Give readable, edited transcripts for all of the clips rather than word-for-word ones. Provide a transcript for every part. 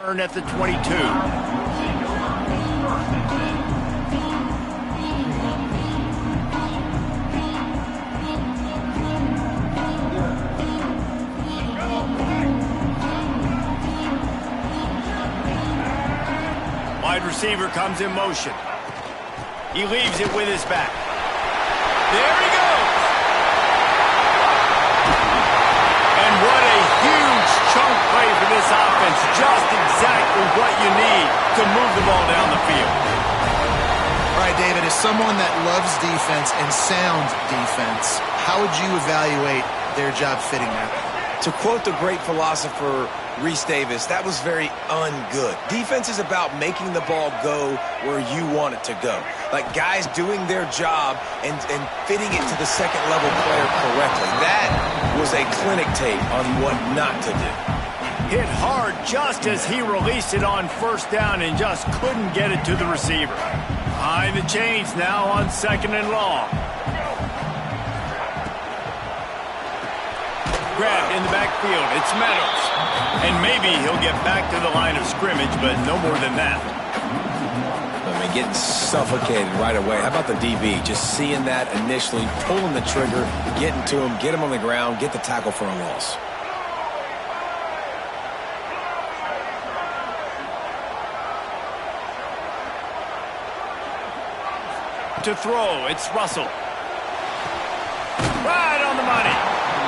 Earn at the 22. Wide receiver comes in motion. He leaves it with his back. There he goes! And what a huge chunk play for this offense. Just exactly what you need to move the ball down the field. All right, David, as someone that loves defense and sound defense, how would you evaluate their job fitting that? To quote the great philosopher Reese Davis, that was very ungood. Defense is about making the ball go where you want it to go. Like guys doing their job and fitting it to the second level player correctly. That was a clinic tape on what not to do. Hit hard just as he released it on first down and just couldn't get it to the receiver. Behind the chains now on 2nd and long. Grabbed in the backfield. It's Meadows. And maybe he'll get back to the line of scrimmage, but no more than that. I mean, getting suffocated right away. How about the DB? Just seeing that initially, pulling the trigger, getting to him, get him on the ground, get the tackle for a loss. To throw, it's Russell. Right on the money.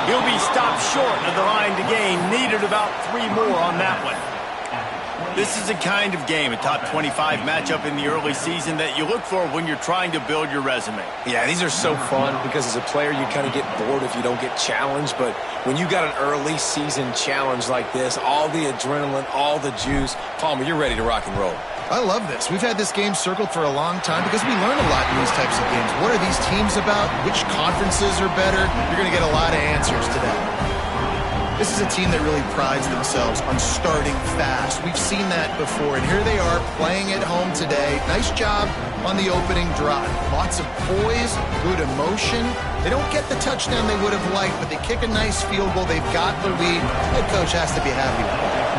He'll be stopped short of the line to gain. Needed about 3 more on that one. This is the kind of game, a top 25 matchup in the early season, that you look for when you're trying to build your resume. Yeah, these are so fun because as a player you kind of get bored if you don't get challenged. But when you got an early season challenge like this, all the adrenaline, all the juice, Palmer, you're ready to rock and roll. I love this. We've had this game circled for a long time because we learn a lot in these types of games. What are these teams about? Which conferences are better? You're going to get a lot of answers today. This is a team that really prides themselves on starting fast. We've seen that before, and here they are playing at home today. Nice job on the opening drive. Lots of poise, good emotion. They don't get the touchdown they would have liked, but they kick a nice field goal. They've got the lead. Head coach has to be happy with that.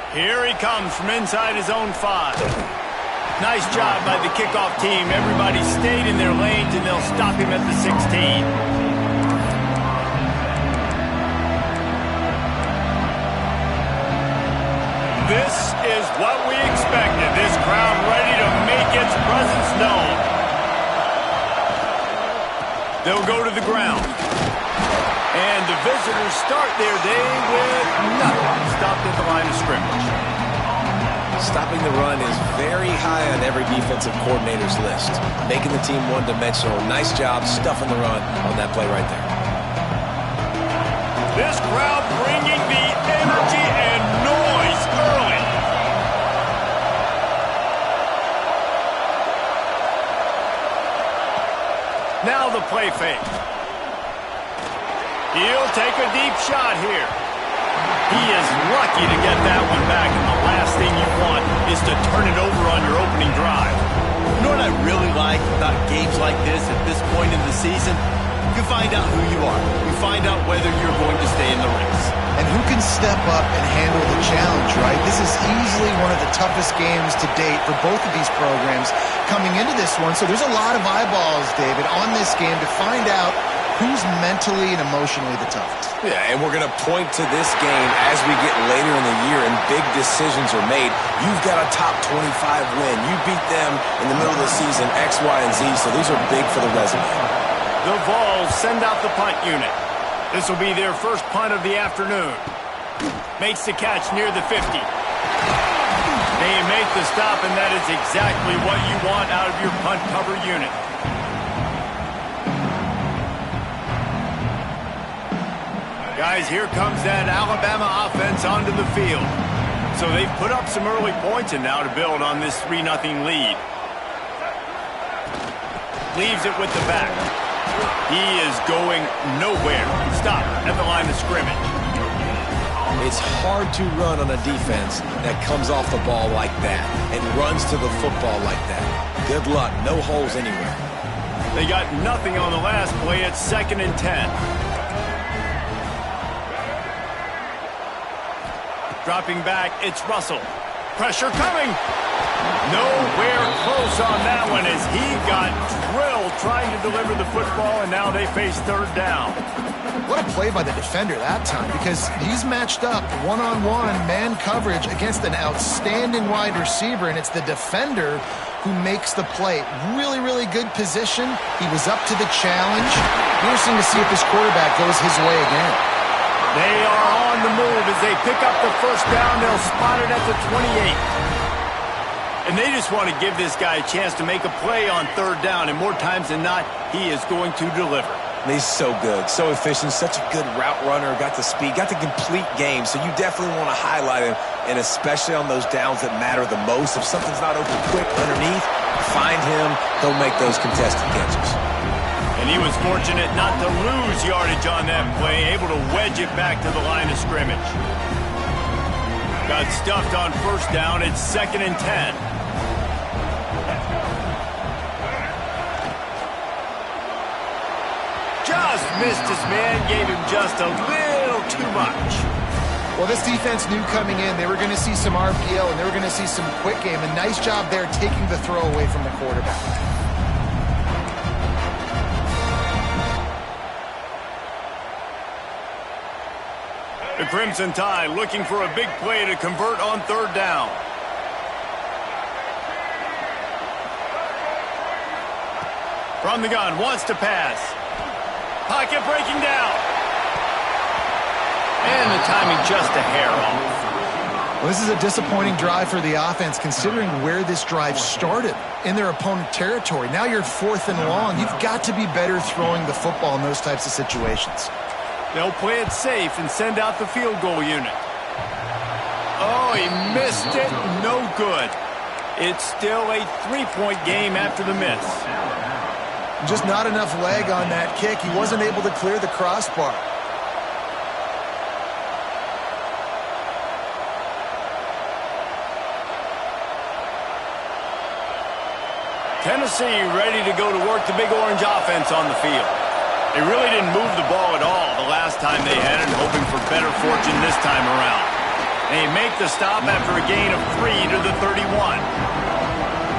Here he comes from inside his own 5. Nice job by the kickoff team. Everybody stayed in their lanes, and they'll stop him at the 16. This is what we expected. This crowd ready to make its presence known. They'll go to the ground. And the visitors start their day with nothing. Stopped at the line of scrimmage. Stopping the run is very high on every defensive coordinator's list. Making the team one-dimensional. Nice job stuffing the run on that play right there. This crowd bringing the energy and noise early. Now the play fake. He'll take a deep shot here. He is lucky to get that one back, and the last thing you want is to turn it over on your opening drive. You know what I really like about games like this at this point in the season? You find out who you are. You find out whether you're going to stay in the race. And who can step up and handle the challenge, right? This is easily one of the toughest games to date for both of these programs coming into this one. So there's a lot of eyeballs, David, on this game to find out who's mentally and emotionally the toughest. Yeah, and we're going to point to this game as we get later in the year and big decisions are made. You've got a top 25 win. You beat them in the middle of the season, X, Y, and Z, so these are big for the resume. The Vols send out the punt unit. This will be their first punt of the afternoon. Makes the catch near the 50. They make the stop, and that is exactly what you want out of your punt cover unit. Guys, here comes that Alabama offense onto the field. So they've put up some early points, and now to build on this 3-0 lead. Leaves it with the back. He is going nowhere. Stop at the line of scrimmage. It's hard to run on a defense that comes off the ball like that and runs to the football like that. Good luck. No holes anywhere. They got nothing on the last play. It's 2nd and 10. Dropping back, it's Russell. Pressure coming. Nowhere close on that one as he got drilled trying to deliver the football, and now they face third down. What a play by the defender that time, because he's matched up one-on-one man coverage against an outstanding wide receiver, and it's the defender who makes the play. Really, really good position. He was up to the challenge. Interesting to see if this quarterback goes his way again. They are on the move as they pick up the first down. They'll spot it at the 28. And they just want to give this guy a chance to make a play on third down, and more times than not, he is going to deliver. He's so good, so efficient, such a good route runner, got the speed, got the complete game, so you definitely want to highlight him, and especially on those downs that matter the most. If something's not open quick underneath, find him, he'll make those contested catches. And he was fortunate not to lose yardage on that play, able to wedge it back to the line of scrimmage. Got stuffed on first down, it's 2nd and 10. Just missed his man, gave him just a little too much. Well, this defense knew coming in they were going to see some RPO and they were going to see some quick game. A nice job there taking the throw away from the quarterback. The Crimson Tide looking for a big play to convert on third down. From the gun, wants to pass. Pocket breaking down. And the timing just a hair off. Well, this is a disappointing drive for the offense considering where this drive started in their opponent territory. Now you're 4th and long. You've got to be better throwing the football in those types of situations. They'll play it safe and send out the field goal unit. Oh, he missed it. No good. It's still a 3-point game after the miss. Just not enough leg on that kick. He wasn't able to clear the crossbar. Tennessee ready to go to work the Big Orange offense on the field. They really didn't move the ball at all the last time they had it, hoping for better fortune this time around. They make the stop after a gain of 3 to the 31.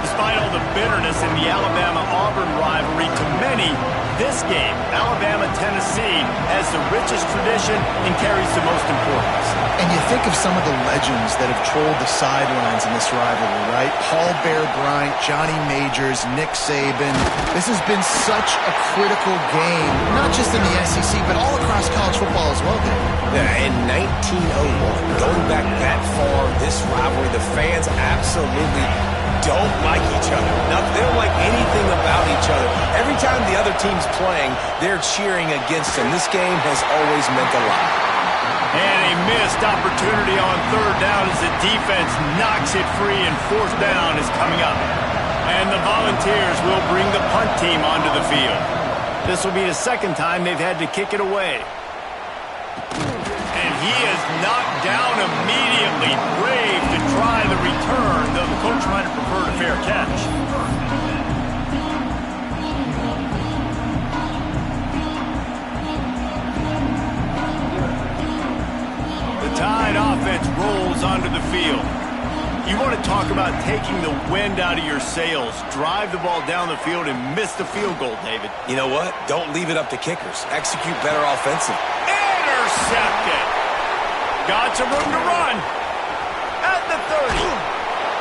Despite all the bitterness in the Alabama-Auburn rivalry, to many, this game, Alabama-Tennessee, has the richest tradition and carries the most importance. And you think of some of the legends that have trolled the sidelines in this rivalry, right? Paul Bear Bryant, Johnny Majors, Nick Saban. This has been such a critical game, not just in the SEC, but all across college football as well, Dave. Yeah, in 1901, going back that far, this rivalry, the fans absolutely don't like each other. They don't like anything about each other. Every time the other team's playing, they're cheering against them. This game has always meant a lot. And a missed opportunity on third down as the defense knocks it free, and fourth down is coming up. And the Volunteers will bring the punt team onto the field. This will be the second time they've had to kick it away. And he is knocked down immediately. Brave to try the return, though the coach might have preferred a fair catch. The Tide offense rolls onto the field. You want to talk about taking the wind out of your sails. Drive the ball down the field and miss the field goal, David. You know what? Don't leave it up to kickers. Execute better offensive. Intercepted. Got some room to run. At the 30.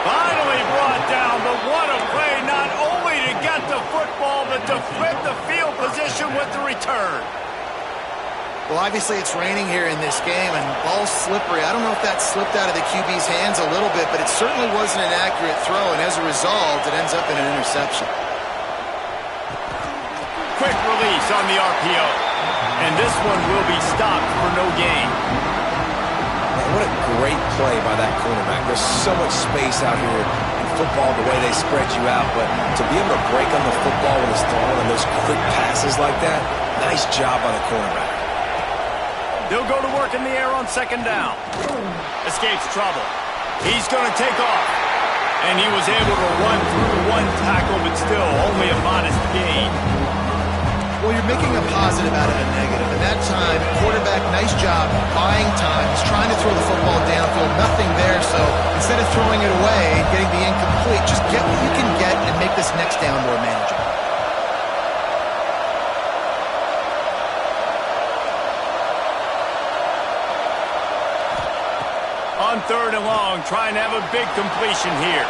Finally brought down, but what a play, not only to get the football, but to flip the field position with the return. Well, obviously it's raining here in this game, and ball's slippery. I don't know if that slipped out of the QB's hands a little bit, but it certainly wasn't an accurate throw, and as a result, it ends up in an interception. Quick release on the RPO, and this one will be stopped for no gain. What a great play by that cornerback. There's so much space out here in football, the way they spread you out, but to be able to break on the football when it's thrown and those quick passes like that, nice job by the cornerback. They'll go to work in the air on second down. Escapes trouble. He's going to take off. And he was able to run through one tackle, but still only a modest gain. Well, you're making a positive out of a negative. And that time, quarterback, nice job buying time. He's trying to throw the football downfield. Nothing there. So instead of throwing it away and getting the incomplete, just get what you can get and make this next down more manageable. On 3rd and long, trying to have a big completion here.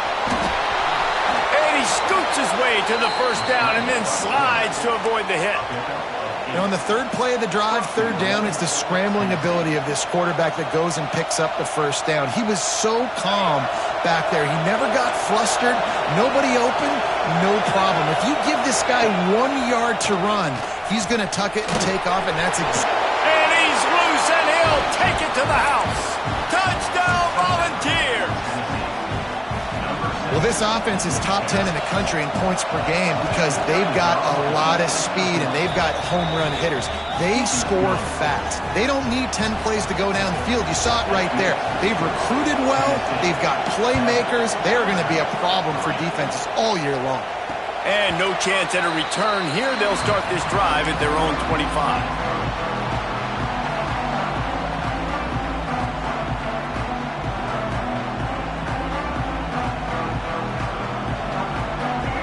And he scoots his way to the first down and then slides to avoid the hit. Now, on the 3rd play of the drive, 3rd down, it's the scrambling ability of this quarterback that goes and picks up the first down. He was so calm back there. He never got flustered. Nobody open, no problem. If you give this guy 1 yard to run, he's going to tuck it and take off, and that's And he's loose, and he'll take it to the house. Touchdown, Volunteers! Well, this offense is top 10 in the country in points per game because they've got a lot of speed and they've got home run hitters. They score fast. They don't need 10 plays to go down the field. You saw it right there. They've recruited well. They've got playmakers. They're going to be a problem for defenses all year long. And no chance at a return here. They'll start this drive at their own 25.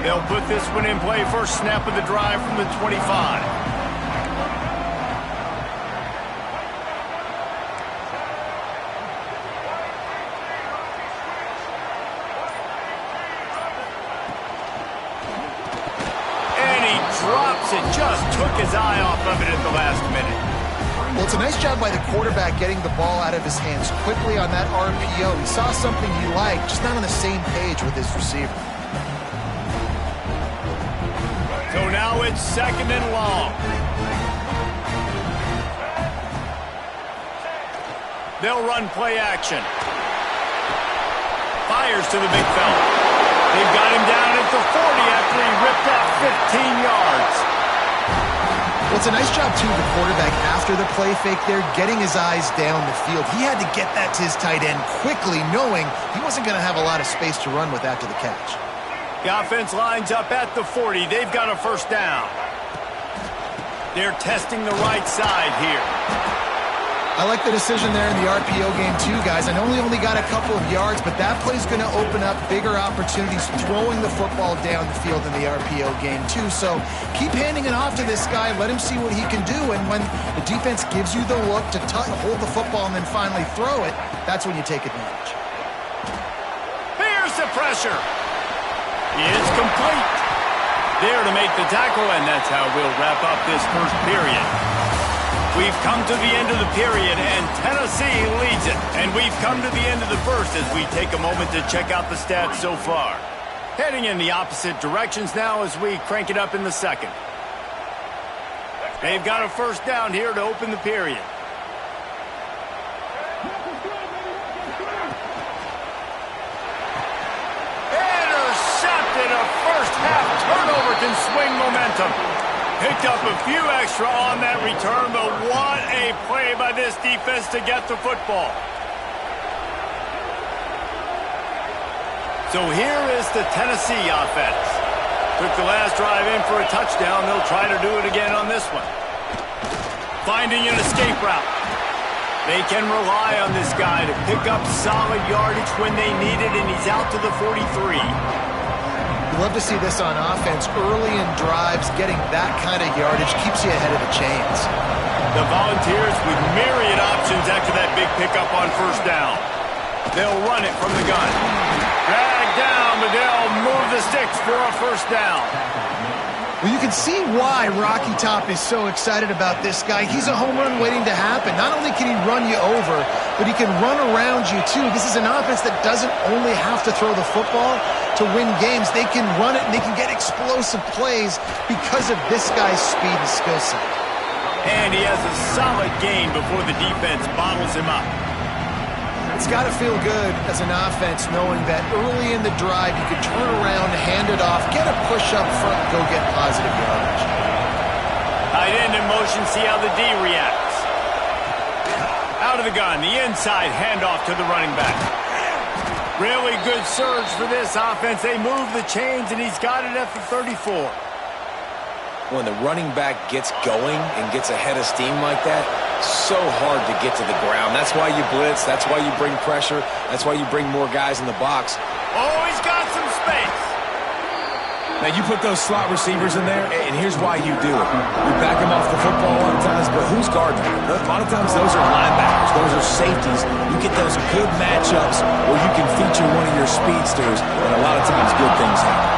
They'll put this one in play. First snap of the drive from the 25. And he drops it. Just took his eye off of it at the last minute. Well, it's a nice job by the quarterback getting the ball out of his hands quickly on that RPO. He saw something he liked, just not on the same page with his receiver. So now it's 2nd and long. They'll run play action. Fires to the big fella. They've got him down at the 40 after he ripped off 15 yards. Well, it's a nice job, too, the quarterback, after the play fake there, getting his eyes down the field. He had to get that to his tight end quickly, knowing he wasn't going to have a lot of space to run with after the catch. The offense lines up at the 40. They've got a first down. They're testing the right side here. I like the decision there in the RPO game too, guys. I know he only got a couple of yards, but that play's going to open up bigger opportunities throwing the football down the field in the RPO game too. So keep handing it off to this guy. Let him see what he can do. And when the defense gives you the look to hold the football and then finally throw it, that's when you take advantage. Here's the pressure. It's complete. There to make the tackle, and that's how we'll wrap up this first period. We've come to the end of the period, and Tennessee leads it. And we've come to the end of the first as we take a moment to check out the stats so far. Heading in the opposite directions now as we crank it up in the second. They've got a first down here to open the period. Intercepted. A first half turnover can swing momentum. Picked up a few extra on that return, but what a play by this defense to get the football. So here is the Tennessee offense. Took the last drive in for a touchdown. They'll try to do it again on this one. Finding an escape route. They can rely on this guy to pick up solid yardage when they need it, and he's out to the 43. Love to see this on offense. Early in drives, getting that kind of yardage keeps you ahead of the chains. The Volunteers with myriad options after that big pickup on first down. They'll run it from the gun. Drag down, but they'll move the sticks for a first down. Well, you can see why Rocky Top is so excited about this guy. He's a home run waiting to happen. Not only can he run you over, but he can run around you too. This is an offense that doesn't only have to throw the football to win games. They can run it and they can get explosive plays because of this guy's speed and skill set. And he has a solid gain before the defense bottles him up. It's got to feel good as an offense knowing that early in the drive you can turn around, hand it off, get a push up front, go get positive yardage. Tight end in motion, see how the D reacts. Out of the gun, the inside handoff to the running back. Really good surge for this offense. They move the chains, and he's got it at the 34. when the running back gets going and gets ahead of steam like that, so hard to get to the ground. That's why you blitz. That's why you bring pressure. That's why you bring more guys in the box. Oh, he's got some space. Now, you put those slot receivers in there, and here's why you do it. You back them off the football a lot of times, but who's guarding them? A lot of times those are linebackers. Those are safeties. You get those good matchups where you can feature one of your speedsters, and a lot of times good things happen.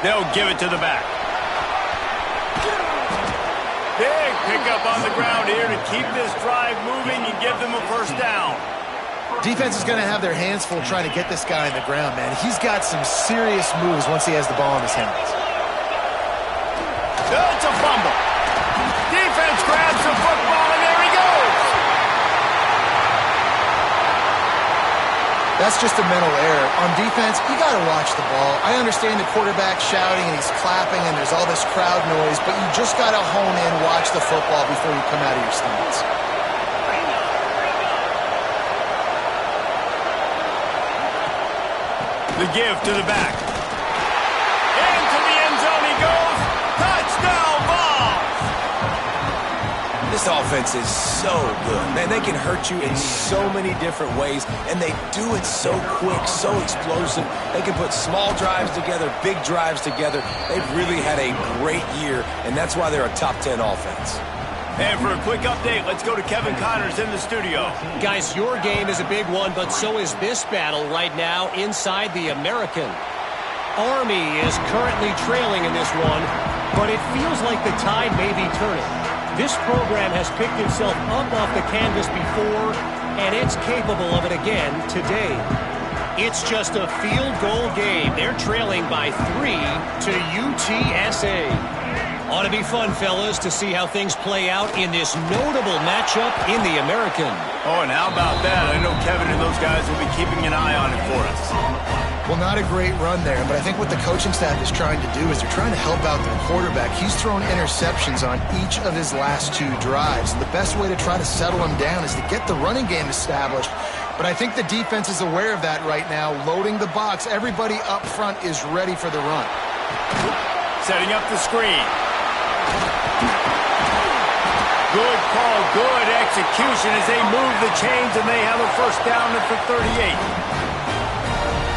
They'll give it to the back. Big pickup on the ground here to keep this drive moving and give them a first down. Defense is going to have their hands full trying to get this guy in the ground, man. He's got some serious moves once he has the ball in his hands. It's a fumble. Defense grabs the football, and there he goes. That's just a mental error. On defense, you got to watch the ball. I understand the quarterback shouting and he's clapping and there's all this crowd noise, but you just got to hone in, watch the football before you come out of your stance. The give to the back. Into the end zone he goes. Touchdown ball. This offense is so good. Man, they can hurt you in so many different ways, and they do it so quick, so explosive. They can put small drives together, big drives together. They've really had a great year, and that's why they're a top 10 offense. And for a quick update, let's go to Kevin Connors in the studio. Guys, your game is a big one, but so is this battle right now inside the American. Army is currently trailing in this one, but it feels like the tide may be turning. This program has picked itself up off the canvas before, and it's capable of it again today. It's just a field goal game. They're trailing by 3 to UTSA. Ought to be fun, fellas, to see how things play out in this notable matchup in the American. Oh, and how about that? I know Kevin and those guys will be keeping an eye on it for us. Well, not a great run there, but I think what the coaching staff is trying to do is they're trying to help out their quarterback. He's thrown interceptions on each of his last 2 drives, and the best way to try to settle him down is to get the running game established. But I think the defense is aware of that right now, loading the box. Everybody up front is ready for the run. Setting up the screen. Good call, good execution as they move the chains, and they have a first down at the 38.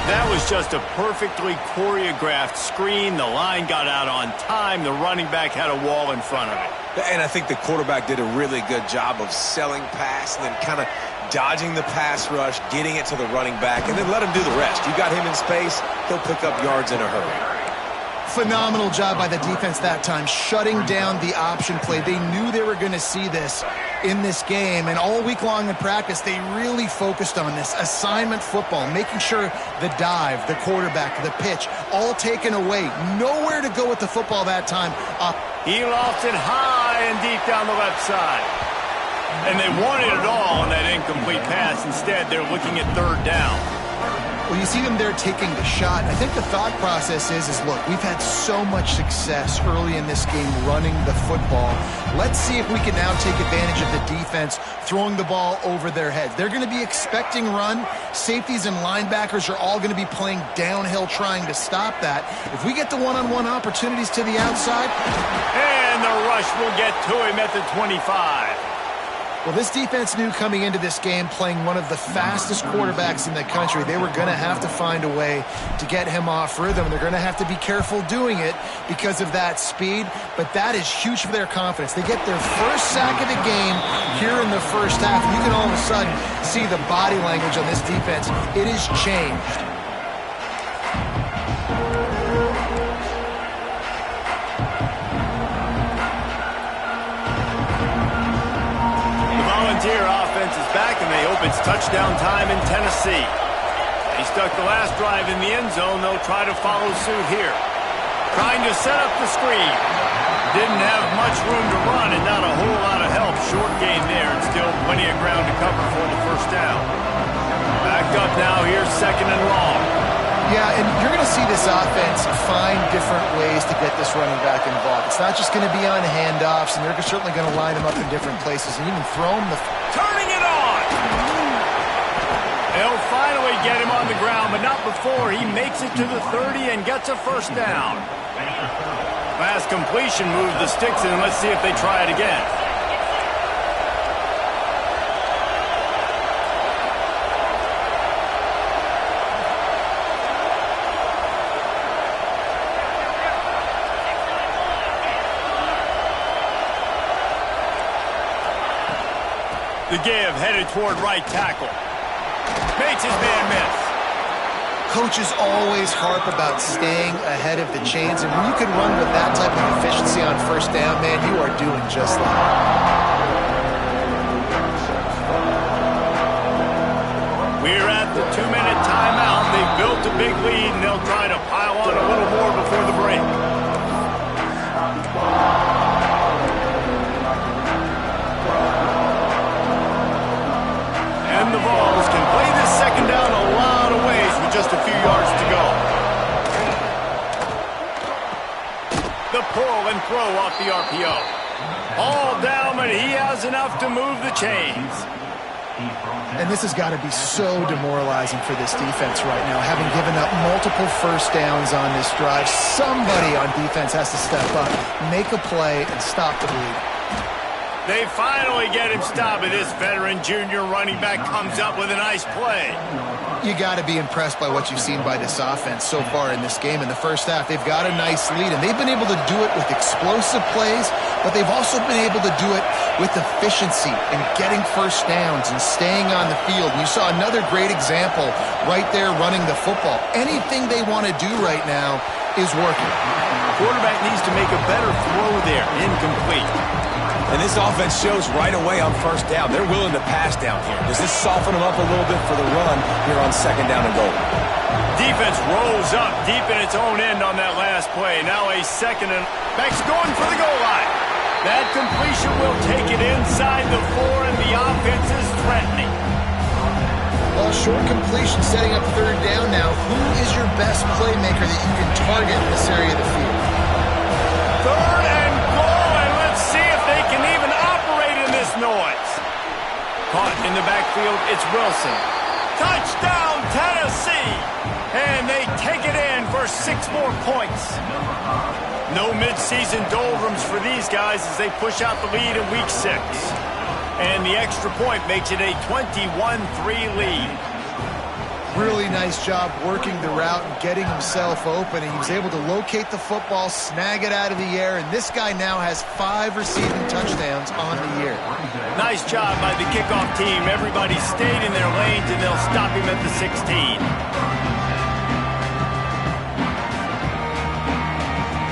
That was just a perfectly choreographed screen. The line got out on time. The running back had a wall in front of it. And I think the quarterback did a really good job of selling pass and then kind of dodging the pass rush, getting it to the running back, and then let him do the rest. You got him in space, he'll pick up yards in a hurry. Phenomenal job by the defense that time, shutting down the option play. They knew they were going to see this in this game, and all week long in practice, they really focused on this assignment football, making sure the dive, the quarterback, the pitch, all taken away. Nowhere to go with the football that time. He lofts it high and deep down the left side. And they wanted it all on that incomplete pass. Instead, they're looking at third down. Well, you see them there taking the shot. I think the thought process is look, we've had so much success early in this game running the football. Let's see if we can now take advantage of the defense throwing the ball over their heads. They're going to be expecting run. Safeties and linebackers are all going to be playing downhill trying to stop that. If we get the one-on-one opportunities to the outside. And the rush will get to him at the 25. Well, this defense knew coming into this game, playing one of the fastest quarterbacks in the country, they were going to have to find a way to get him off rhythm. They're going to have to be careful doing it because of that speed, but that is huge for their confidence. They get their first sack of the game here in the first half. You can all of a sudden see the body language on this defense. It has changed. Volunteer offense is back, and they hope it's touchdown time in Tennessee. They stuck the last drive in the end zone. They'll try to follow suit here. Trying to set up the screen. Didn't have much room to run and not a whole lot of help. Short gain there and still plenty of ground to cover for the first down. Backed up now here, second and long. Yeah, and you're going to see this offense find different ways to get this running back involved. It's not just going to be on handoffs, and they're certainly going to line them up in different places and even throw them the... Turning it on! They'll finally get him on the ground, but not before he makes it to the 30 and gets a first down. Last completion moved the sticks in. Let's see if they try it again. The give headed toward right tackle. Makes his man miss. Coaches always harp about staying ahead of the chains, and when you can run with that type of efficiency on first down, man, you are doing just that. We're at the 2-minute timeout. They've built a big lead, and they'll try to pile on a little more before the break. And the Vols can play this second down a lot of ways with just a few yards to go. The pull and throw off the RPO. All down, but he has enough to move the chains. And this has got to be so demoralizing for this defense right now, having given up multiple first downs on this drive. Somebody on defense has to step up, make a play, and stop the bleed. They finally get him stopped, and this veteran junior running back comes up with a nice play. You got to be impressed by what you've seen by this offense so far in this game. In the first half, they've got a nice lead, and they've been able to do it with explosive plays, but they've also been able to do it with efficiency and getting first downs and staying on the field. And you saw another great example right there running the football. Anything they want to do right now is working. Quarterback needs to make a better throw there. Incomplete. And this offense shows right away on first down. They're willing to pass down here. Does this soften them up a little bit for the run here on second down and goal? Defense rolls up deep in its own end on that last play. Now a second and back's going for the goal line. That completion will take it inside the 4, and the offense is threatening. Well, short completion setting up third down now. Who is your best playmaker that you can target in this area of the field? Third and goal, and let's see if they can even operate in this noise. Caught in the backfield, it's Wilson. Touchdown, Tennessee! And they take it in for 6 more points. No midseason doldrums for these guys as they push out the lead in Week 6. And the extra point makes it a 21-3 lead. Really nice job working the route and getting himself open. And he was able to locate the football, snag it out of the air, and this guy now has 5 receiving touchdowns on the year. Nice job by the kickoff team. Everybody stayed in their lanes, and they'll stop him at the 16.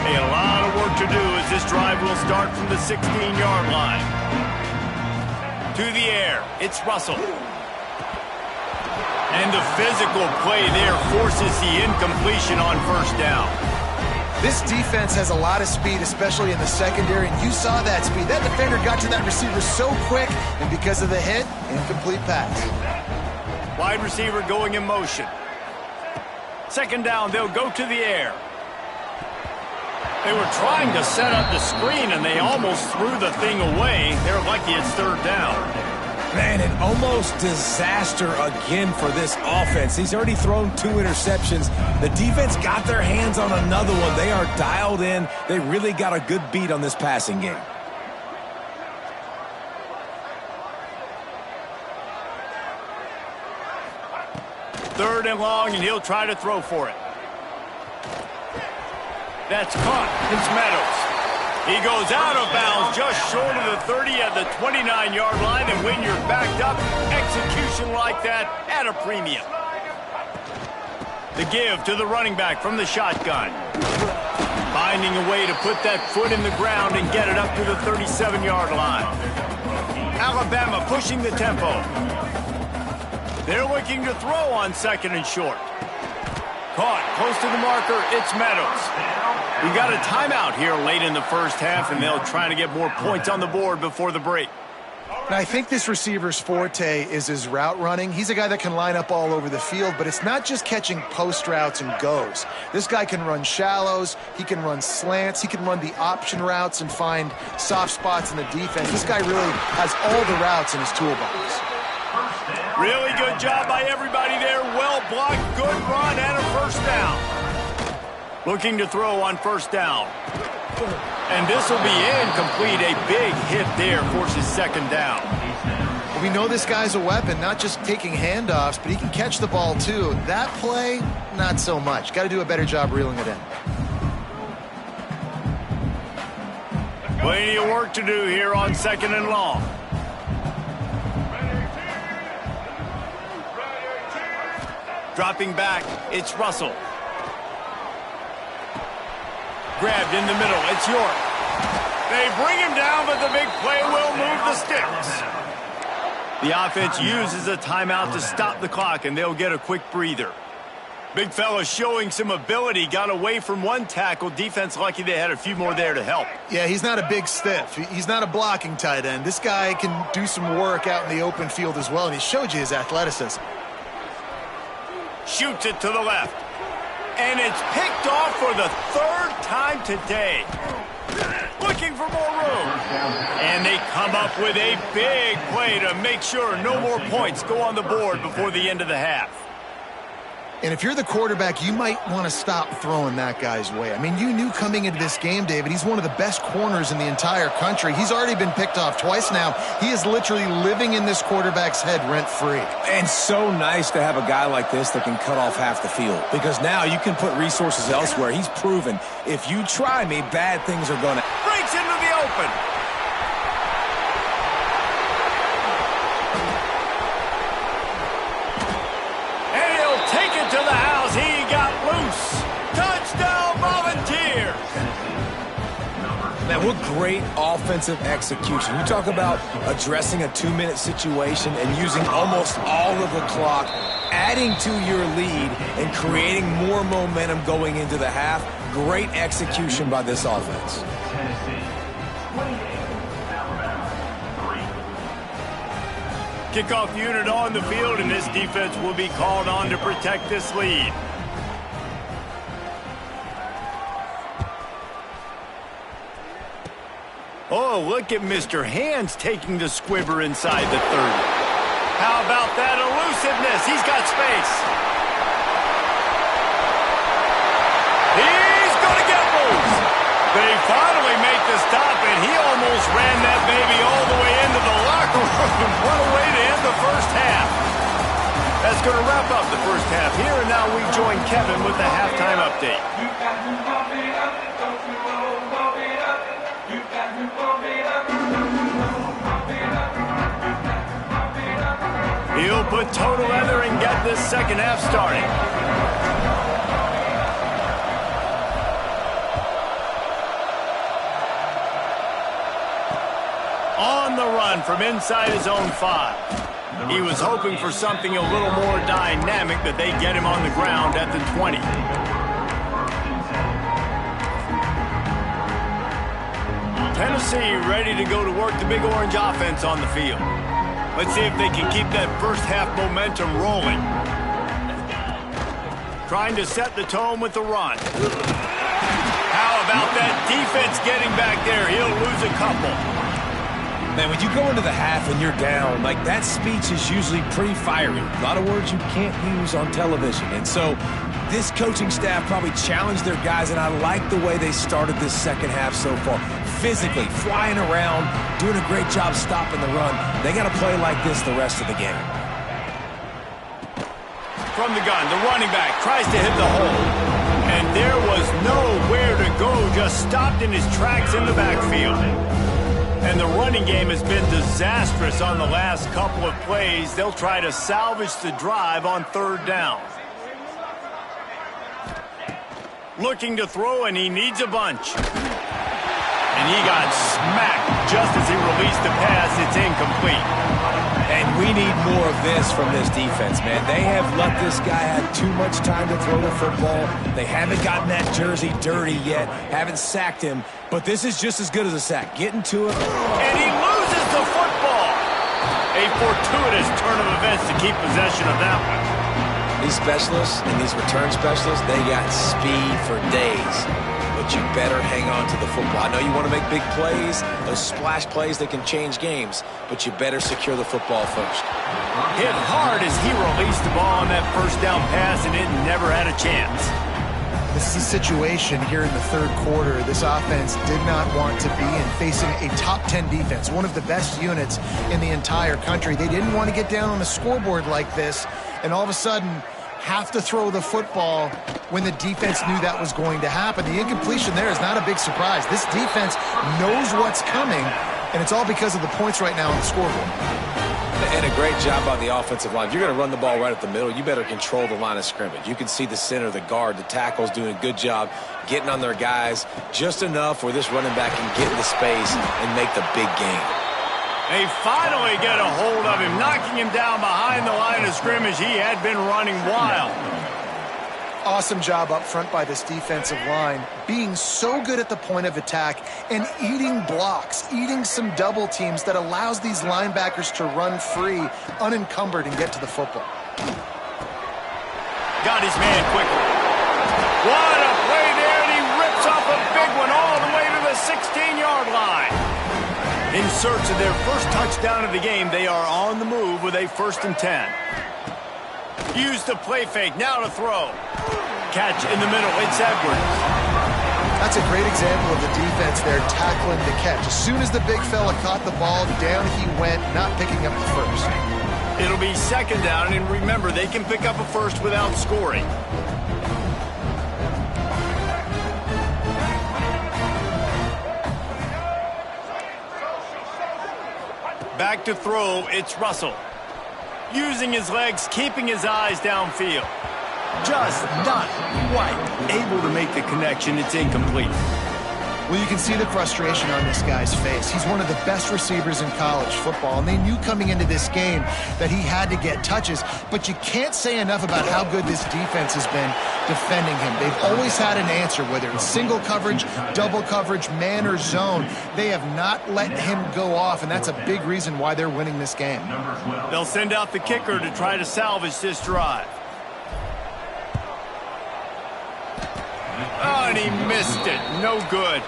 A lot of work to do as this drive will start from the 16-yard line. To the air, it's Russell. And the physical play there forces the incompletion on first down. This defense has a lot of speed, especially in the secondary, and you saw that speed. That defender got to that receiver so quick, and because of the hit, incomplete pass. Wide receiver going in motion. Second down, they'll go to the air. They were trying to set up the screen, and they almost threw the thing away. They're lucky it's third down. Man, an almost disaster again for this offense. He's already thrown 2 interceptions. The defense got their hands on another one. They are dialed in. They really got a good beat on this passing game. Third and long, and he'll try to throw for it. That's caught. It's Meadows. He goes out of bounds just short of the 30 at the 29-yard line, and when you're backed up, execution like that at a premium. The give to the running back from the shotgun. Finding a way to put that foot in the ground and get it up to the 37-yard line. Alabama pushing the tempo. They're looking to throw on second and short. Caught close to the marker, it's Meadows. We got a timeout here late in the first half, and they'll try to get more points on the board before the break. And I think this receiver's forte is his route running. He's a guy that can line up all over the field, but it's not just catching post routes and goes. This guy can run shallows, he can run slants, he can run the option routes and find soft spots in the defense. This guy really has all the routes in his toolbox. Really good job by everybody there. Well blocked, good run, and a first down. Looking to throw on first down. And this will be incomplete. A big hit there forces second down. We know this guy's a weapon, not just taking handoffs, but he can catch the ball too. That play, not so much. Got to do a better job reeling it in. Plenty of work to do here on second and long. Dropping back, it's Russell. Grabbed in the middle, it's York. They bring him down, but the big play will move the sticks. The offense uses a timeout to stop the clock, and they'll get a quick breather. Big fella showing some ability, got away from one tackle. Defense lucky they had a few more there to help. Yeah, he's not a big stiff. He's not a blocking tight end. This guy can do some work out in the open field as well, and he showed you his athleticism. Shoots it to the left. And it's picked off for the third time today. Looking for more room. And they come up with a big play to make sure no more points go on the board before the end of the half. And if you're the quarterback, you might want to stop throwing that guy's way. I mean, you knew coming into this game, David, he's one of the best corners in the entire country. He's already been picked off twice now. He is literally living in this quarterback's head rent-free. And so nice to have a guy like this that can cut off half the field. Because now you can put resources elsewhere. He's proven, if you try me, bad things are going to... Breaks into the open. To the house, he got loose. Touchdown, Volunteers. Man, what great offensive execution. You talk about addressing a 2-minute situation and using almost all of the clock, adding to your lead and creating more momentum going into the half. Great execution by this offense. Kickoff unit on the field, and this defense will be called on to protect this lead. Oh, look at Mr. Hands taking the squibber inside the 30. How about that elusiveness? He's got space. He's going to get loose. They finally make the stop, and he almost ran that baby all the way into the locker room. What a way to end the first half. That's going to wrap up the first half here, and now we join Kevin with the halftime update. He'll put toe to leather and get this second half started. On the run from inside his own 5. He was hoping for something a little more dynamic, but they get him on the ground at the 20. Tennessee ready to go to work the Big Orange offense on the field. Let's see if they can keep that first half momentum rolling. Trying to set the tone with the run. How about that defense getting back there? He'll lose a couple. Man, when you go into the half and you're down, like that speech is usually pretty fiery. A lot of words you can't use on television. And so this coaching staff probably challenged their guys, and I like the way they started this second half so far. Physically, flying around, doing a great job stopping the run. They got to play like this the rest of the game. From the gun, the running back tries to hit the hole. And there was nowhere to go, just stopped in his tracks in the backfield. And the running game has been disastrous on the last couple of plays. They'll try to salvage the drive on third down. Looking to throw, and he needs a bunch. And he got smacked just as he released the pass. It's incomplete. And we need more of this from this defense, man. They have let this guy have too much time to throw the football. They haven't gotten that jersey dirty yet, haven't sacked him. But this is just as good as a sack. Getting to him. And he loses the football. A fortuitous turn of events to keep possession of that one. These specialists and these return specialists, they got speed for days. But but you better hang on to the football. I know you want to make big plays, those splash plays that can change games, but you better secure the football first. Hit hard as he released the ball on that first down pass, and it never had a chance. This is a situation here in the third quarter this offense did not want to be in, facing a top 10 defense, one of the best units in the entire country. They didn't want to get down on the scoreboard like this, and all of a sudden have to throw the football when the defense knew that was going to happen. The incompletion there is not a big surprise. This defense knows what's coming, and it's all because of the points right now on the scoreboard. And a great job by the offensive line. If you're going to run the ball right at the middle, you better control the line of scrimmage. You can see the center, the guard, the tackles doing a good job getting on their guys just enough where this running back can get into space and make the big gain. They finally get a hold of him, knocking him down behind the line of scrimmage. He had been running wild. Awesome job up front by this defensive line, being so good at the point of attack and eating blocks, eating some double teams that allows these linebackers to run free, unencumbered, and get to the football. Got his man quickly. What a play there, and he rips off a big one all the way to the 16-yard line. In search of their first touchdown of the game, they are on the move with a 1st and 10. Use the play fake, now to throw. Catch in the middle, it's Edwards. That's a great example of the defense there tackling the catch. As soon as the big fella caught the ball, down he went, not picking up the first. It'll be 2nd down, and remember, they can pick up a first without scoring. Back to throw, it's Russell. Using his legs, keeping his eyes downfield. Just not quite able to make the connection. It's incomplete. Well, you can see the frustration on this guy's face. He's one of the best receivers in college football, and they knew coming into this game that he had to get touches, but you can't say enough about how good this defense has been defending him. They've always had an answer, whether it's single coverage, double coverage, man or zone. They have not let him go off, and that's a big reason why they're winning this game. They'll send out the kicker to try to salvage this drive. Oh, and he missed it. No good.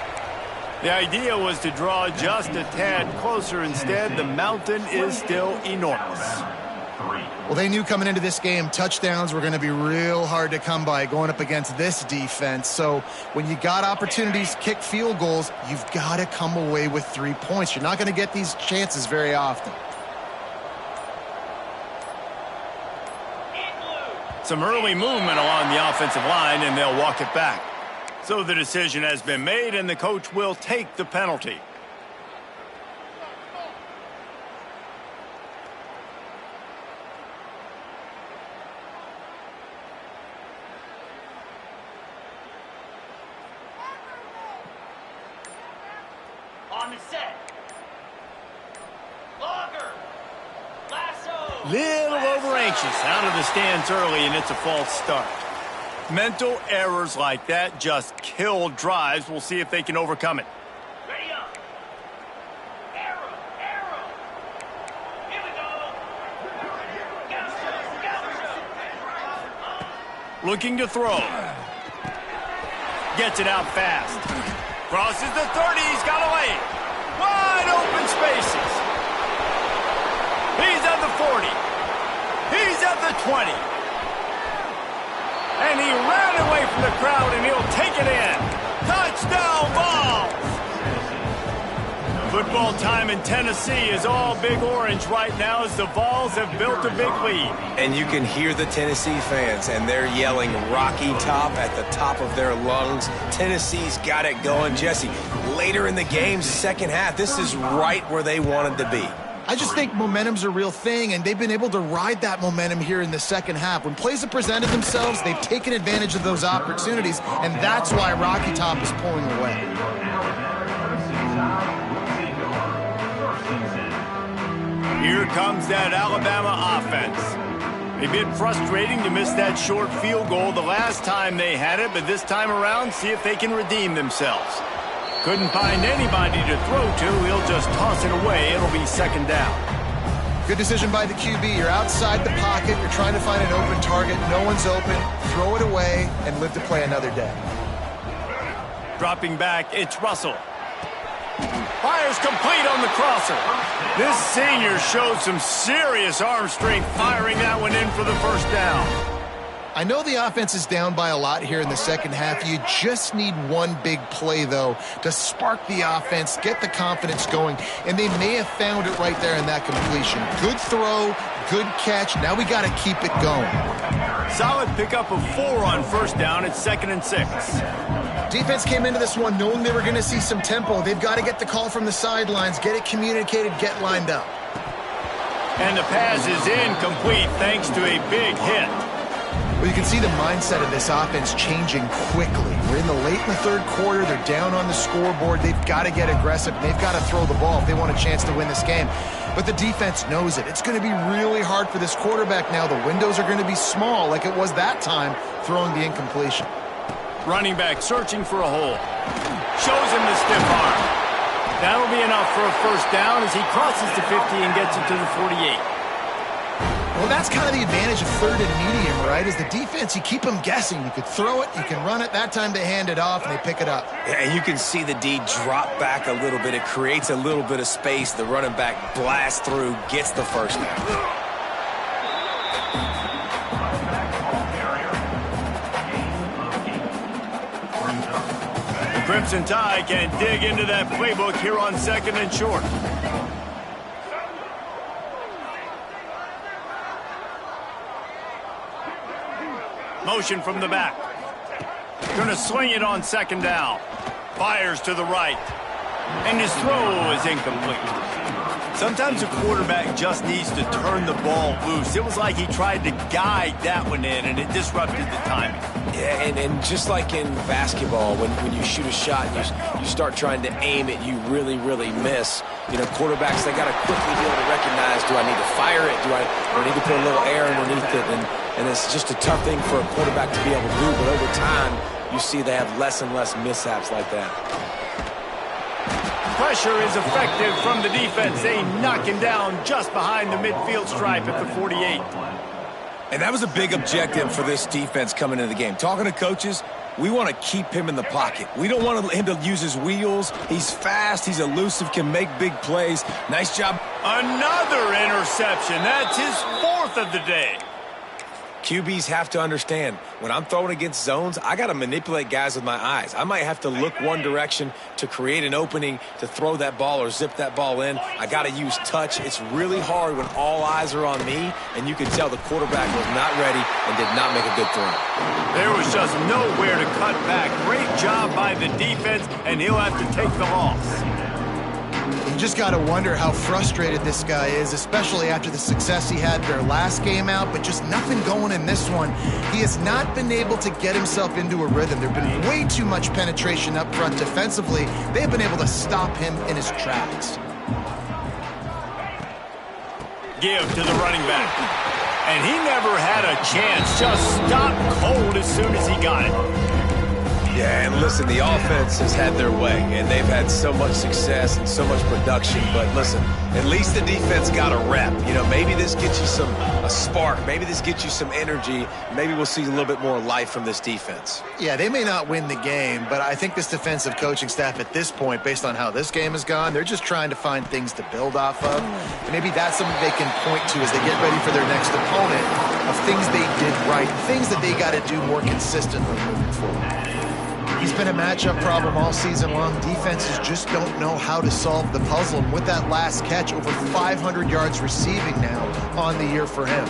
The idea was to draw just a tad closer. Instead, the mountain is still enormous. Well, they knew coming into this game touchdowns were going to be real hard to come by going up against this defense. So when you got opportunities to kick field goals, you've got to come away with 3 points. You're not going to get these chances very often. Some early movement along the offensive line, and they'll walk it back. So the decision has been made, and the coach will take the penalty. On the set. Logger. Lasso. Little over anxious out of the stands early, and it's a false start. Mental errors like that just kill drives. We'll see if they can overcome it. Ready up. Arrow. Arrow. Here we go. Gotcha. Looking to throw. Gets it out fast. Crosses the 30. He's got a lane. Wide open spaces. He's at the 40. He's at the 20. And he ran away from the crowd, and he'll take it in. Touchdown, Vols! Football time in Tennessee is all Big Orange right now as the Vols have built a big lead. And you can hear the Tennessee fans, and they're yelling Rocky Top at the top of their lungs. Tennessee's got it going. Jesse, later in the game's second half, this is right where they wanted to be. I just think momentum's a real thing, and they've been able to ride that momentum here in the second half. When plays have presented themselves, they've taken advantage of those opportunities, and that's why Rocky Top is pulling away. Here comes that Alabama offense. A bit frustrating to miss that short field goal the last time they had it, but this time around, see if they can redeem themselves. Couldn't find anybody to throw to. He'll just toss it away. It'll be 2nd down. Good decision by the QB. You're outside the pocket. You're trying to find an open target. No one's open. Throw it away and live to play another day. Dropping back, it's Russell. Fires complete on the crosser. This senior showed some serious arm strength firing that one in for the first down. I know the offense is down by a lot here in the second half. You just need one big play, though, to spark the offense, get the confidence going, and they may have found it right there in that completion. Good throw, good catch. Now we got to keep it going. Solid pickup of 4 on first down. It's 2nd and 6. Defense came into this one knowing they were going to see some tempo. They've got to get the call from the sidelines, get it communicated, get lined up. And the pass is incomplete thanks to a big hit. Well, you can see the mindset of this offense changing quickly. We're in the late in the third quarter. They're down on the scoreboard. They've got to get aggressive. They've got to throw the ball if they want a chance to win this game. But the defense knows it. It's going to be really hard for this quarterback now. The windows are going to be small like it was that time throwing the incompletion. Running back searching for a hole. Shows him the stiff arm. That'll be enough for a first down as he crosses the 50 and gets it to the 48. Well, that's kind of the advantage of third and medium, right? Is the defense, you keep them guessing. You could throw it, you can run it. That time they hand it off and they pick it up. Yeah, and you can see the D drop back a little bit. It creates a little bit of space. The running back blasts through, gets the first down. Crimson Tide can dig into that playbook here on 2nd and short. Motion from the back. Going to swing it on 2nd down. Fires to the right. And his throw is incomplete. Sometimes a quarterback just needs to turn the ball loose. It was like he tried to guide that one in, and it disrupted the timing. Yeah, and just like in basketball, when you shoot a shot and you start trying to aim it, you really, really miss. You know, quarterbacks, they got to quickly be able to recognize, do I need to fire it? Do I need to put a little air underneath it? And it's just a tough thing for a quarterback to be able to do, but over time, you see they have less and less mishaps like that. Pressure is effective from the defense. They knock him down just behind the midfield stripe at the 48. And that was a big objective for this defense coming into the game. Talking to coaches, we want to keep him in the pocket. We don't want him to use his wheels. He's fast, he's elusive, can make big plays. Nice job. Another interception. That's his 4th of the day. QBs have to understand, when I'm throwing against zones, I got to manipulate guys with my eyes. I might have to look one direction to create an opening to throw that ball or zip that ball in. I got to use touch. It's really hard when all eyes are on me, and you can tell the quarterback was not ready and did not make a good throw. There was just nowhere to cut back. Great job by the defense, and he'll have to take the loss. You just got to wonder how frustrated this guy is, especially after the success he had their last game out, but just nothing going in this one. He has not been able to get himself into a rhythm. There's been way too much penetration up front defensively. They've been able to stop him in his tracks. Give to the running back. And he never had a chance. Just stopped cold as soon as he got it. Yeah, and listen, the offense has had their way, and they've had so much success and so much production. But listen, at least the defense got a rep. You know, maybe this gets you a spark. Maybe this gets you some energy. Maybe we'll see a little bit more life from this defense. Yeah, they may not win the game, but I think this defensive coaching staff at this point, based on how this game has gone, they're just trying to find things to build off of. And maybe that's something they can point to as they get ready for their next opponent, of things they did right, things that they got to do more consistently moving forward. He's been a matchup problem all season long. Defenses just don't know how to solve the puzzle. And with that last catch, over 500 yards receiving now on the year for him.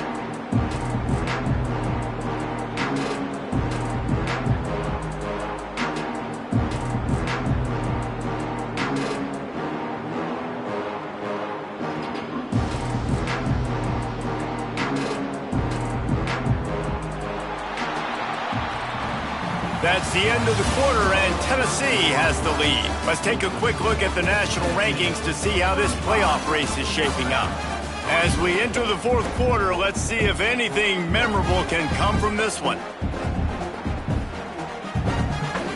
That's the end of the quarter, and Tennessee has the lead. Let's take a quick look at the national rankings to see how this playoff race is shaping up. As we enter the 4th quarter, let's see if anything memorable can come from this one.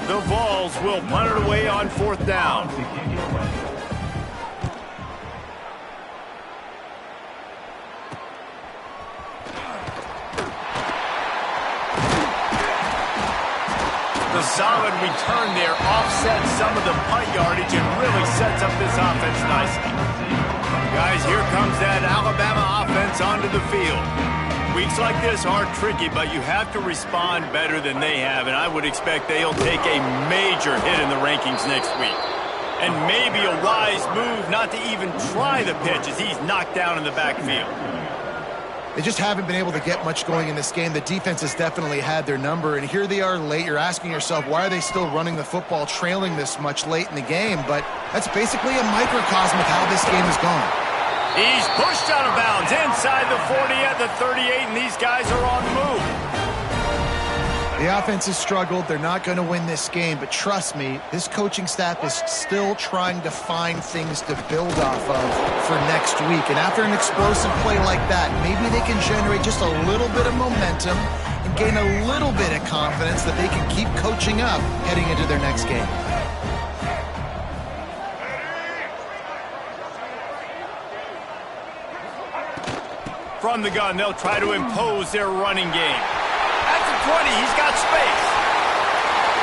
The Vols will punt it away on 4th down. The solid return there offsets some of the punt yardage and really sets up this offense nicely. Guys, here comes that Alabama offense onto the field. Weeks like this are tricky, but you have to respond better than they have, and I would expect they'll take a major hit in the rankings next week. And maybe a wise move not to even try the pitch as he's knocked down in the backfield. They just haven't been able to get much going in this game. The defense has definitely had their number, and here they are late. You're asking yourself, why are they still running the football, trailing this much late in the game? But that's basically a microcosm of how this game has gone. He's pushed out of bounds inside the 40 at the 38, and these guys are on the move. The offense has struggled. They're not going to win this game, but trust me, this coaching staff is still trying to find things to build off of for next week. And after an explosive play like that, maybe they can generate just a little bit of momentum and gain a little bit of confidence that they can keep coaching up heading into their next game. From the gun, they'll try to impose their running game. At the 20, he's got space.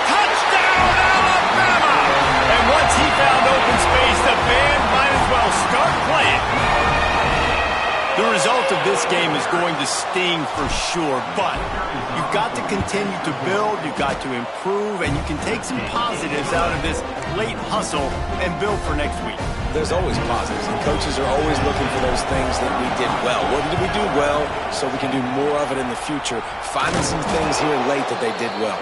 Touchdown, Alabama! And once he found open space, the band might as well start playing. The result of this game is going to sting for sure, but you've got to continue to build, you've got to improve, and you can take some positives out of this late hustle and build for next week. There's always positives, and coaches are always looking for those things that we did well. What did we do well so we can do more of it in the future? Finding some things here late that they did well.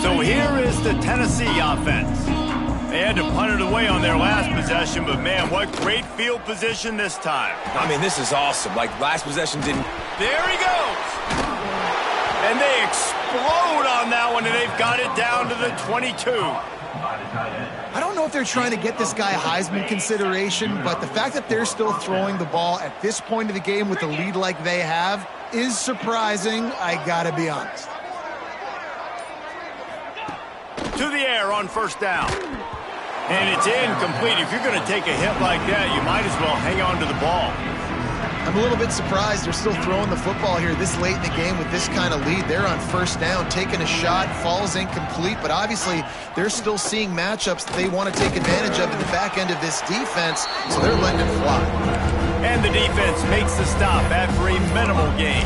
So here is the Tennessee offense. They had to punt it away on their last possession, but man, what great field position this time. I mean, this is awesome. Like, last possession didn't... There he goes! And they explode on that one, and they've got it down to the 22. I don't know if they're trying to get this guy Heisman consideration, but the fact that they're still throwing the ball at this point of the game with a lead like they have is surprising, I gotta be honest. To the air on first down. And it's incomplete. If you're going to take a hit like that, you might as well hang on to the ball. I'm a little bit surprised they're still throwing the football here this late in the game with this kind of lead. They're on first down, taking a shot, falls incomplete, but obviously they're still seeing matchups that they want to take advantage of in the back end of this defense, so they're letting it fly. And the defense makes the stop after a minimal gain.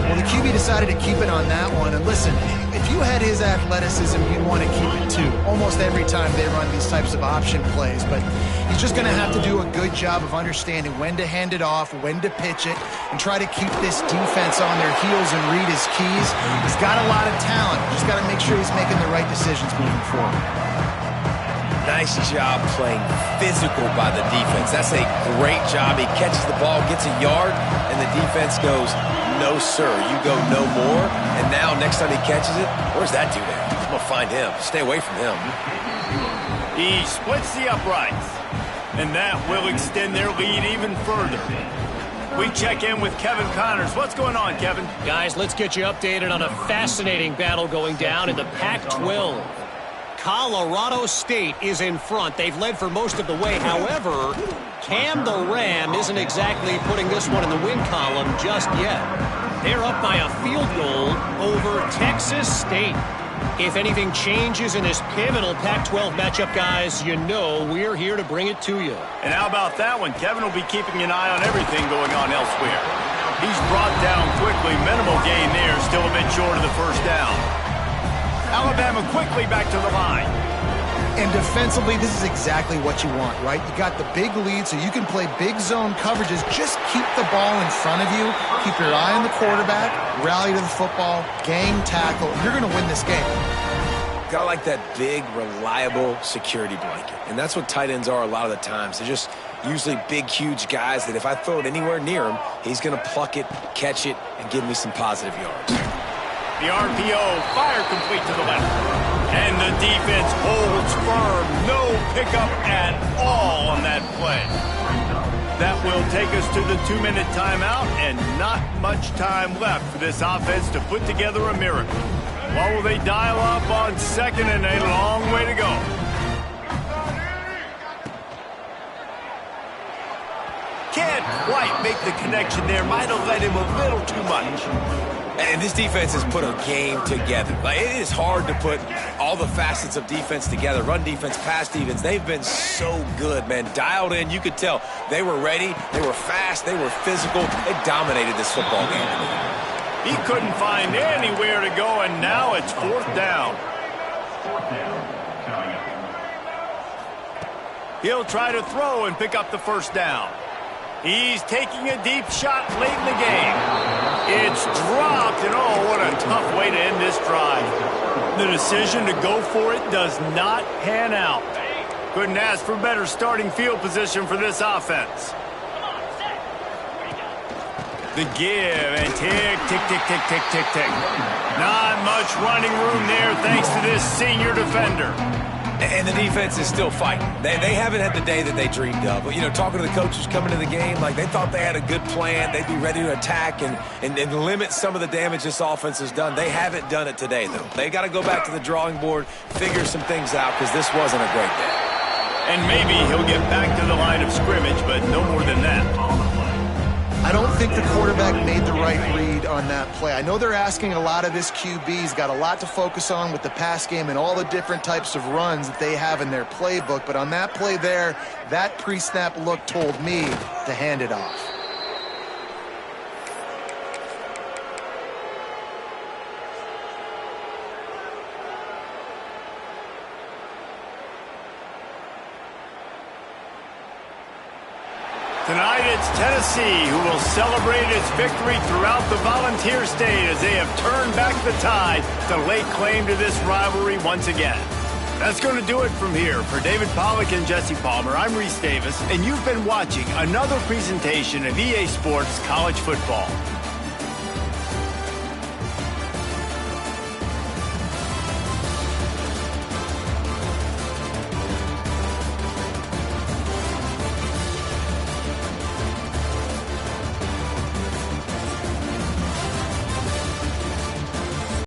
Well, the QB decided to keep it on that one, and listen, if you had his athleticism, you'd want to keep it too. Almost every time they run these types of option plays, but he's just going to have to do a good job of understanding when to hand it off, when to pitch it, and try to keep this defense on their heels and read his keys. He's got a lot of talent. Just got to make sure he's making the right decisions moving forward. Nice job playing physical by the defense. That's a great job. He catches the ball, gets a yard, and the defense goes, no, sir, you go no more. And now, next time he catches it, where's that dude at? I'm going to find him. Stay away from him. He splits the uprights, and that will extend their lead even further. We check in with Kevin Connors. What's going on, Kevin? Guys, let's get you updated on a fascinating battle going down in the Pac-12. Colorado State is in front. They've led for most of the way. However, Cam the Ram isn't exactly putting this one in the win column just yet. They're up by a field goal over Texas State. If anything changes in this pivotal Pac-12 matchup, guys, you know we're here to bring it to you. And how about that one? Kevin will be keeping an eye on everything going on elsewhere. He's brought down quickly. Minimal gain there. Still a bit short of the first down. Alabama quickly back to the line. And defensively, this is exactly what you want, right? You got the big lead, so you can play big zone coverages. Just keep the ball in front of you. Keep your eye on the quarterback. Rally to the football. Gang tackle. You're going to win this game. Got like that big, reliable security blanket. And that's what tight ends are a lot of the times. They're just usually big, huge guys that if I throw it anywhere near him, he's going to pluck it, catch it, and give me some positive yards. The RPO, fire complete to the left. And the defense holds firm. No pickup at all on that play. That will take us to the 2-minute timeout, and not much time left for this offense to put together a miracle. What will they dial up on second and a long way to go? Can't quite make the connection there. Might have led him a little too much. And this defense has put a game together. Like, it is hard to put all the facets of defense together. Run defense, pass defense. They've been so good, man. Dialed in. You could tell they were ready. They were fast. They were physical. They dominated this football game. He couldn't find anywhere to go, and now it's fourth down. He'll try to throw and pick up the first down. He's taking a deep shot late in the game. It's dropped, and oh, what a tough way to end this drive. The decision to go for it does not pan out. Couldn't ask for better starting field position for this offense. The give, and tick, tick, tick, tick, tick, tick, tick. Not much running room there thanks to this senior defender. And the defense is still fighting. They haven't had the day that they dreamed of. But, you know, talking to the coaches coming to the game, like they thought they had a good plan. They'd be ready to attack and limit some of the damage this offense has done. They haven't done it today, though. They got to go back to the drawing board, figure some things out, because this wasn't a great day. And maybe he'll get back to the line of scrimmage, but no more than that. I don't think the quarterback made the right read on that play. I know they're asking a lot of this QB. He's got a lot to focus on with the pass game and all the different types of runs that they have in their playbook. But on that play there, that pre-snap look told me to hand it off. Tonight it's Tennessee who will celebrate its victory throughout the Volunteer State as they have turned back the tide to lay claim to this rivalry once again. That's going to do it from here. For David Pollack and Jesse Palmer, I'm Reese Davis, and you've been watching another presentation of EA Sports College Football.